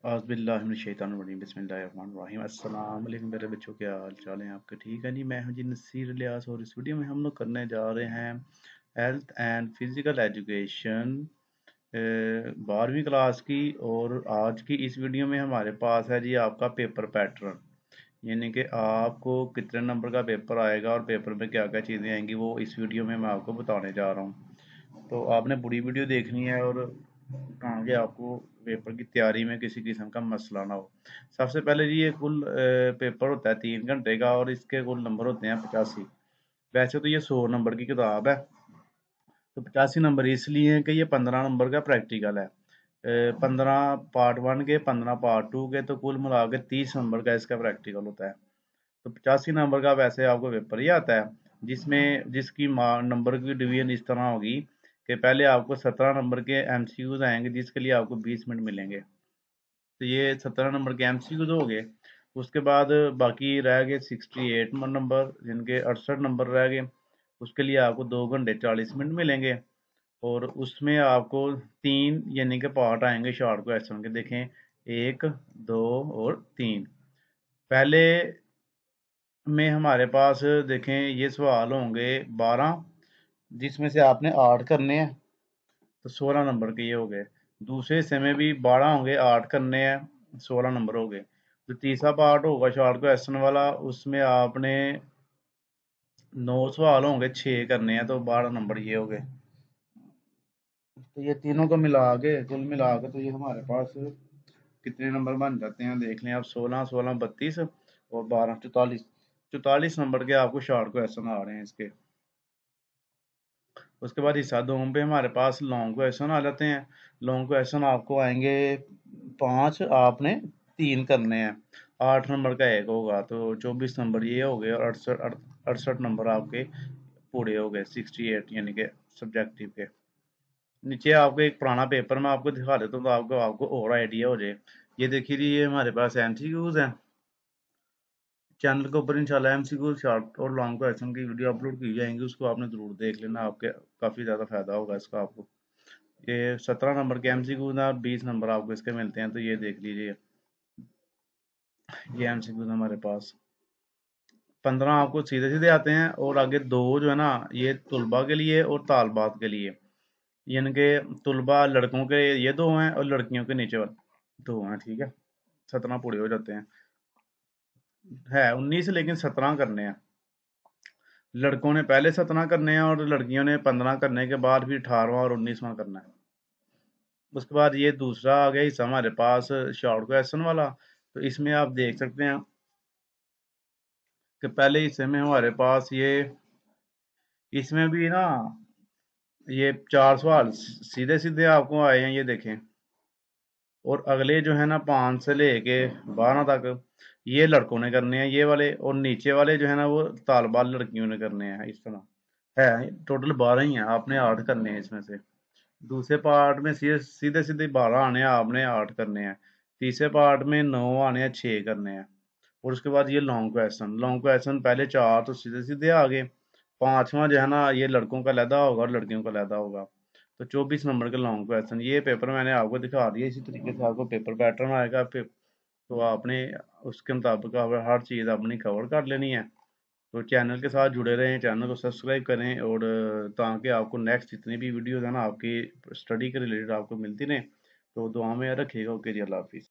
औज़ुबिल्लाहिमिनश्शैतानिर्रजीम बिस्मिल्लाहिर्रहमानिर्रहीम। अस्सलाम वालेकुम मेरे बच्चों, क्या हाल चाल है आपके? ठीक है जी। मैं हूं जी नसीर इलियास और इस वीडियो में हम लोग करने जा रहे हैं हेल्थ एंड फिज़िकल एजुकेशन 12वीं क्लास की। और आज की इस वीडियो में हमारे पास है जी आपका पेपर पैटर्न, यानी कि आपको कितने नंबर का पेपर आएगा और पेपर में क्या क्या चीज़ें आएंगी वो इस वीडियो में मैं आपको बताने जा रहा हूँ। तो आपने पूरी वीडियो देखनी है और आगे आपको पेपर की तैयारी में किसी किस्म का मसला ना हो। सबसे पहले जी ये कुल पेपर होता है 3 घंटे का और इसके कुल नंबर होते हैं 85। वैसे तो ये 100 नंबर की किताब है, तो 85 नंबर इसलिए हैं कि ये 15 नंबर का प्रैक्टिकल है। 15 पार्ट 1 के, 15 पार्ट 2 के, तो कुल मिला के 30 नंबर का इसका प्रैक्टिकल होता है। तो 85 नंबर का वैसे आपको पेपर ही आता है, जिसमें जिसकी नंबर की डिवीजन इस तरह होगी कि पहले आपको 17 नंबर के एमसीक्यूज आएंगे जिसके लिए आपको 20 मिनट मिलेंगे। तो ये 17 नंबर के एमसीक्यूज हो गए। उसके बाद बाकी रह गए 68 नंबर, जिनके 68 नंबर रह गए। उसके लिए आपको 2 घंटे 40 मिनट मिलेंगे। और उसमें आपको 3 यानी कि पार्ट आएंगे शॉर्ट क्वेश्चन के। देखें, 1, 2 और 3। पहले में हमारे पास देखें ये सवाल होंगे 12, जिसमें से आपने 8 करने हैं, तो 16 नंबर के ये हो गए। दूसरे हिस्से में भी 12 होंगे, 8 करने हैं, 16 नंबर हो गए। जो तीसरा पार्ट होगा शॉर्ट क्वेश्चन वाला, उसमें आपने 9 सवाल होंगे, 6 करने हैं, तो 12 नंबर ये हो गए। तो ये तीनों को मिला के कुल मिला के तो ये हमारे पास कितने नंबर बन जाते हैं देख लें आप। 16 16 32 और 12 44। 44 नंबर के आपको शॉर्ट क्वेश्चन आ रहे हैं इसके। उसके बाद हिस्सा 2 पे हमारे पास लॉन्ग क्वेश्चन आ जाते हैं। लॉन्ग क्वेश्चन आपको आएंगे 5, आपने 3 करने हैं। 8 नंबर का एक होगा, तो 24 नंबर ये हो गए और 68 नंबर आपके पूरे हो गए 68, यानी कि सब्जेक्टिव के। नीचे आपको एक पुराना पेपर मैं आपको दिखा देता हूँ तो आपको आपको और आइडिया हो जाए। ये देखिए जी, ये हमारे पास एमसीक्यूज हैं। चैनल के ऊपर इंशाल्लाह एमसीक्यू शॉर्ट और लॉन्ग क्वेश्चन की वीडियो अपलोड की जाएंगी, उसको आपने जरूर देख लेना, आपके काफ़ी ज़्यादा फायदा होगा इसका आपको। ये 17 नंबर के एमसीक्यू ना, 20 नंबर आपको इसके मिलते हैं, तो ये देख लीजिए। ये एमसीक्यू हमारे पास 15 आपको सीधे सीधे आते हैं और आगे 2 जो है ना, ये तुलबा के लिए और तालबात के लिए। यानी कि तुलबा लड़कों के ये 2 हैं और लड़कियों के नीचे वाले 2 हैं, ठीक है। 17 पूरे हो जाते हैं। है 19 लेकिन 17 करने हैं। लड़कों ने पहले 17 करने हैं और लड़कियों ने 15 करने के बाद फिर 18वां और 19वां करना है। उसके बाद ये दूसरा आ गया हिस्सा हमारे पास शॉर्ट क्वेश्चन वाला। तो इसमें आप देख सकते हैं कि पहले हिस्से में हमारे पास ये, इसमें भी ना ये 4 सवाल सीधे सीधे आपको आए हैं, ये देखें। और अगले जो है ना 5 से लेके 12 तक ये लड़कों ने करने हैं ये वाले, और नीचे वाले जो है ना वो तालबाल लड़कियों ने करने हैं। इस तरह है, टोटल 12 ही हैं, आपने 8 करने हैं इसमें से। दूसरे पार्ट में सीधे सीधे सीधे 12 आने हैं, आपने 8 करने हैं। तीसरे पार्ट में 9 आने हैं, 6 करने हैं। और उसके बाद ये लॉन्ग क्वेश्चन। लॉन्ग क्वेश्चन पहले 4 तो सीधे सीधे आ गए। 5वां जो है ना ये लड़कों का लहदा होगा और लड़कियों का लहदा होगा। तो 24 नंबर के लॉन्ग क्वेश्चन। ये पेपर मैंने आपको दिखा दिया, इसी तरीके से आपको पेपर पैटर्न आएगा। तो आपने उसके मुताबिक हर चीज़ अपनी कवर कर लेनी है। तो चैनल के साथ जुड़े रहें, चैनल को सब्सक्राइब करें, और ताकि आपको नेक्स्ट जितनी भी वीडियोज़ है ना आपकी स्टडी के रिलेटेड आपको मिलती रहें। तो दुआ में याद रखिएगा। ओके जी, अल्लाह हाफिज़।